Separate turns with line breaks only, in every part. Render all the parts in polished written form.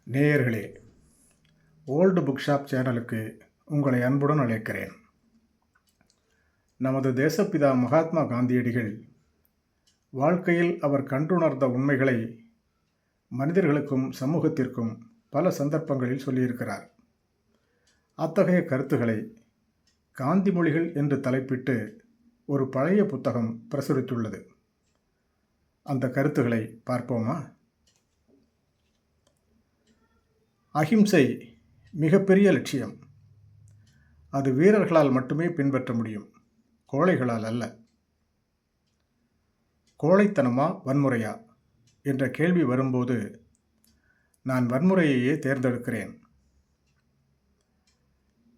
நேயர்களே, old book shop சேனலுக்கு உங்களை அன்புடன் அழைக்கிறேன். நமது தேசப்பிதா மகாத்மா காந்தியடிகள் வாழ்க்கையில் அவர் கண்டுணர்ந்த உண்மைகளை மனிதர்களுக்கும் சமூகத்திற்கும் பல சந்தர்ப்பங்களில் சொல்லியிருக்கிறார். அத்தகைய கருத்துக்களை காந்தி மொழிகள் என்று தலைப்பிட்டு ஒரு பழைய புத்தகம் பிரசுரித்துள்ளது. அந்த கருத்துக்களை பார்ப்போமா? அஹிம்சை மிகப்பெரிய லட்சியம். அது வீரர்களால் மட்டுமே பின்பற்ற முடியும், கோழைகளால் அல்ல. கோழைத்தனமா வன்முறையா என்ற கேள்வி வரும்போது நான் வன்முறையையே தேர்ந்தெடுக்கிறேன்.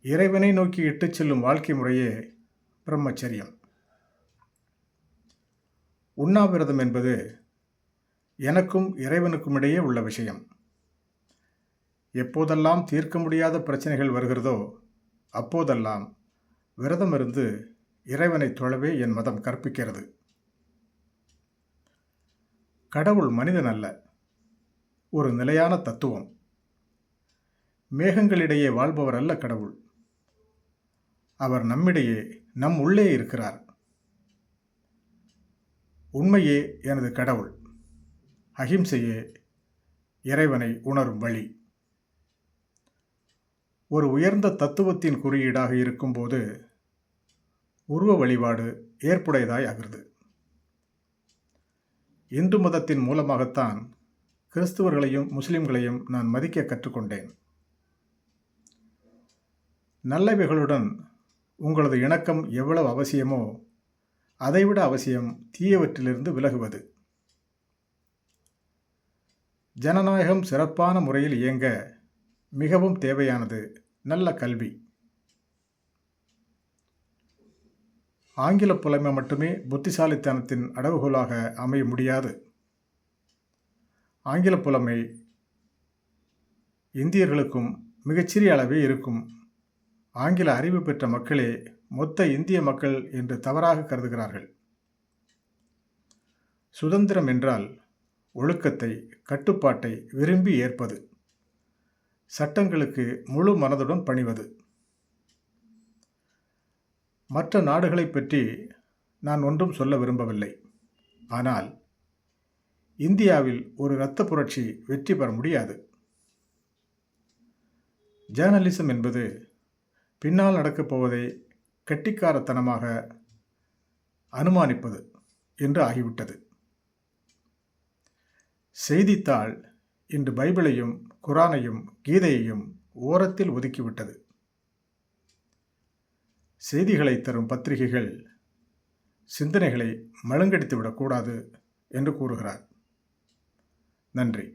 இறைவனை நோக்கி இட்டுச் செல்லும் வாழ்க்கை முறையே பிரம்மச்சரியம். உண்ணாவிரதம் என்பது எனக்கும் இறைவனுக்கும் இடையே உள்ள விஷயம். எப்போதெல்லாம் தீர்க்க முடியாத பிரச்சனைகள் வருகிறதோ அப்போதெல்லாம் விரதமிருந்து இறைவனை தொழவே என் மதம் கற்பிக்கிறது. கடவுள் மனிதன் அல்ல, ஒரு நிலையான தத்துவம். மேகங்களிடையே வாழ்பவர் அல்ல கடவுள். அவர் நம்மிடையே, நம் உள்ளே இருக்கிறார். உண்மையே எனது கடவுள். அஹிம்சையே இறைவனை உணரும் வழி. ஒரு உயர்ந்த தத்துவத்தின் குறியீடாக இருக்கும்போது உருவ வழிபாடு ஏற்புடையதாய் ஆகிறது. இந்து மதத்தின் மூலமாகத்தான் கிறிஸ்துவர்களையும் முஸ்லிம்களையும் நான் மதிக்க கற்றுக்கொண்டேன். நல்லவைகளுடன் உங்களது இணக்கம் எவ்வளவு அவசியமோ அதைவிட அவசியம் தீயவற்றிலிருந்து விலகுவது. ஜனநாயகம் சிறப்பான முறையில் இயங்க மிகவும் தேவையானது நல்ல கல்வி. ஆங்கில புலமை மட்டுமே புத்திசாலித்தனத்தின் அளவுகோலாக அமைய முடியாது. ஆங்கில புலமை இந்தியர்களுக்கும் மிகச்சிறிய அளவே இருக்கும். ஆங்கில அறிவு பெற்ற மக்களே மொத்த இந்திய மக்கள் என்று தவறாக கருதுகிறார்கள். சுதந்திரம் என்றால் ஒழுக்கத்தை, கட்டுப்பாட்டை விரும்பி ஏற்பது, சட்டங்களுக்கு முழு மனதுடன் பணிவது. மற்ற நாடுகளை பற்றி நான் ஒன்றும் சொல்ல விரும்பவில்லை. ஆனால் இந்தியாவில் ஒரு இரத்த புரட்சி வெற்றி பெற முடியாது. ஜேர்னலிசம் என்பது பின்னால் நடக்கப் போவதை கெட்டிக்காரத்தனமாக அனுமானிப்பது என்று ஆகிவிட்டது. செய்தித்தாள் இன்று பைபிளையும் குரானையும் கீதையையும் ஓரத்தில் ஒதுக்கிவிட்டது. செய்திகளை தரும் பத்திரிகைகள் சிந்தனைகளை மழுங்கடித்துவிடக்கூடாது என்று கூறுகிறார். நன்றி.